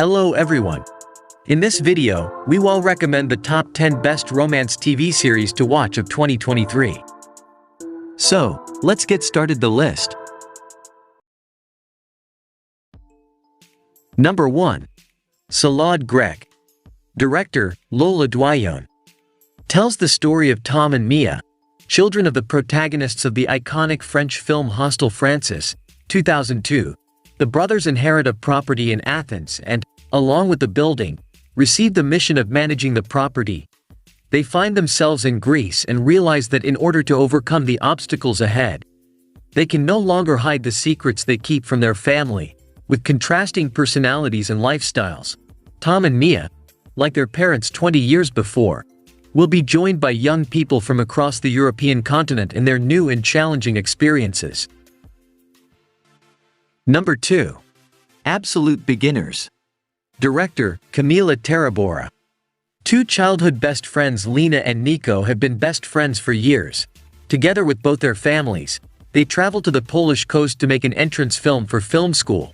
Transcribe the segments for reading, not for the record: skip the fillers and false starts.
Hello everyone. In this video, we will recommend the top 10 best romance TV series to watch of 2023. So, let's get started the list. Number 1. Salade Grecque. Director, Lola Doyon. Tells the story of Tom and Mia, children of the protagonists of the iconic French film Hostel. Francis, 2002. The brothers inherit a property in Athens and, along with the building, receive the mission of managing the property. They find themselves in Greece and realize that in order to overcome the obstacles ahead, they can no longer hide the secrets they keep from their family. With contrasting personalities and lifestyles, Tom and Mia, like their parents 20 years before, will be joined by young people from across the European continent in their new and challenging experiences. Number 2. Absolute Beginners. Director, Camila Tarabora. Two childhood best friends Lena and Nico have been best friends for years. Together with both their families, they travel to the Polish coast to make an entrance film for film school.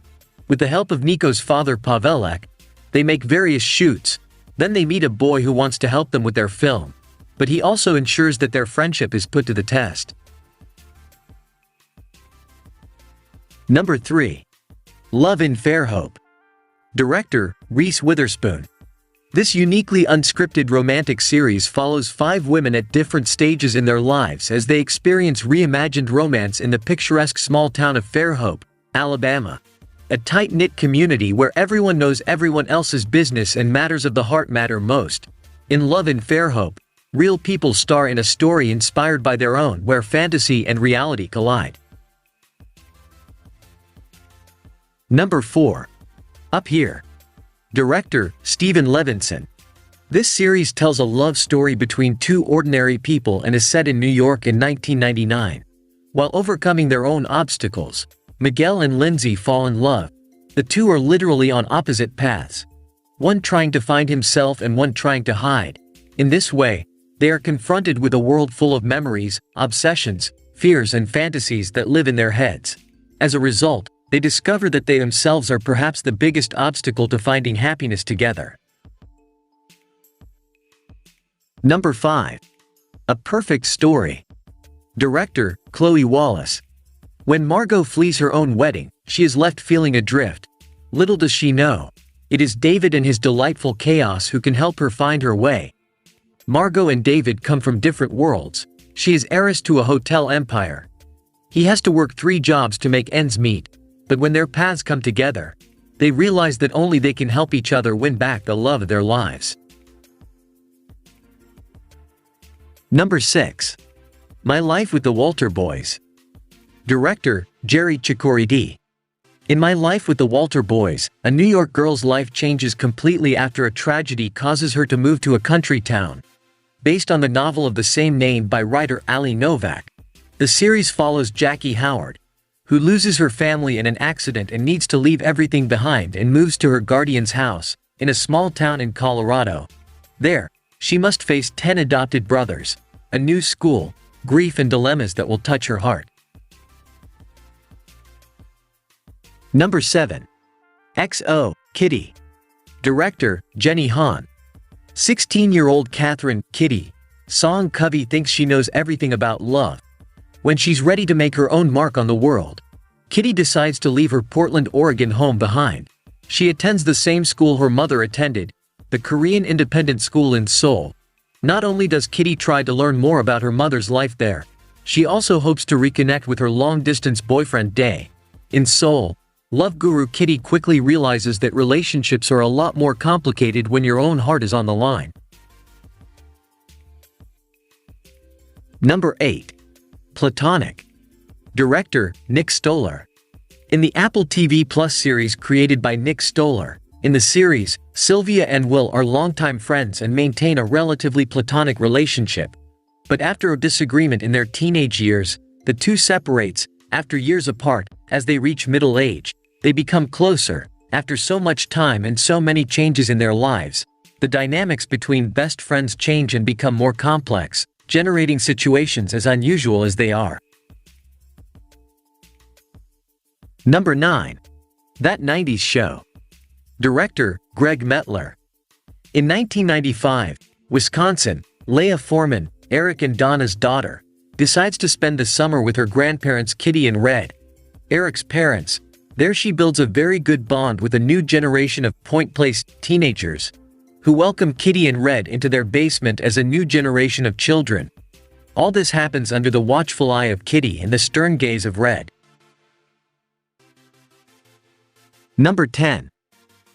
With the help of Nico's father Pawełek, they make various shoots. Then they meet a boy who wants to help them with their film, but he also ensures that their friendship is put to the test. Number 3. Love in Fairhope. Director, Reese Witherspoon. This uniquely unscripted romantic series follows 5 women at different stages in their lives as they experience reimagined romance in the picturesque small town of Fairhope, Alabama. A tight-knit community where everyone knows everyone else's business and matters of the heart matter most. In Love in Fairhope, real people star in a story inspired by their own where fantasy and reality collide. Number 4. Up Here. Director, Stephen Levinson. This series tells a love story between two ordinary people and is set in New York in 1999. While overcoming their own obstacles, Miguel and Lindsay fall in love. The two are literally on opposite paths, one trying to find himself and one trying to hide. In this way, they are confronted with a world full of memories, obsessions, fears and fantasies that live in their heads. As a result, they discover that they themselves are perhaps the biggest obstacle to finding happiness together. Number 5. A Perfect Story. Director, Chloe Wallace. When Margot flees her own wedding, she is left feeling adrift. Little does she know, it is David and his delightful chaos who can help her find her way. Margot and David come from different worlds. She is heiress to a hotel empire. He has to work 3 jobs to make ends meet. But when their paths come together, they realize that only they can help each other win back the love of their lives. Number 6. My Life with the Walter Boys. Director, Jerry Chikoridi. In My Life with the Walter Boys, a New York girl's life changes completely after a tragedy causes her to move to a country town. Based on the novel of the same name by writer Ali Novak, the series follows Jackie Howard, who loses her family in an accident and needs to leave everything behind and moves to her guardian's house, in a small town in Colorado. There, she must face 10 adopted brothers, a new school, grief and dilemmas that will touch her heart. Number 7. XO, Kitty. Director, Jenny Han. 16-year-old Catherine, Kitty, Song Covey thinks she knows everything about love. When she's ready to make her own mark on the world, Kitty decides to leave her Portland, Oregon home behind. She attends the same school her mother attended, the Korean independent school in Seoul. Not only does Kitty try to learn more about her mother's life there, she also hopes to reconnect with her long-distance boyfriend Dae. In Seoul, love guru Kitty quickly realizes that relationships are a lot more complicated when your own heart is on the line. Number 8. Platonic. Director, Nick Stoller. In the Apple TV Plus series created by Nick Stoller, in the series, Sylvia and Will are longtime friends and maintain a relatively platonic relationship. But after a disagreement in their teenage years, the two separates. After years apart, as they reach middle age, they become closer. After so much time and so many changes in their lives, the dynamics between best friends change and become more complex, generating situations as unusual as they are. Number 9. That 90s Show. Director, Greg Metler. In 1995, Wisconsin, Leah Foreman, Eric and Donna's daughter, decides to spend the summer with her grandparents Kitty and Red, Eric's parents. There she builds a very good bond with a new generation of Point Place teenagers, who welcome Kitty and Red into their basement as a new generation of children. All this happens under the watchful eye of Kitty and the stern gaze of Red. Number 10.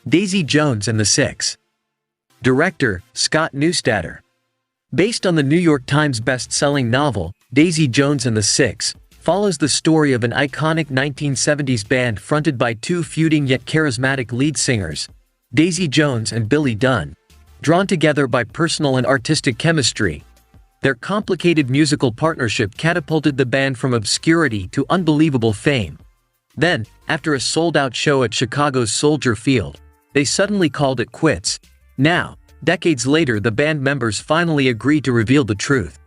Daisy Jones and the Six. Director, Scott Neustadter. Based on the New York Times best-selling novel, Daisy Jones and the Six, follows the story of an iconic 1970s band fronted by two feuding yet charismatic lead singers, Daisy Jones and Billy Dunn. Drawn together by personal and artistic chemistry, their complicated musical partnership catapulted the band from obscurity to unbelievable fame. Then, after a sold-out show at Chicago's Soldier Field, they suddenly called it quits. Now, decades later, the band members finally agreed to reveal the truth.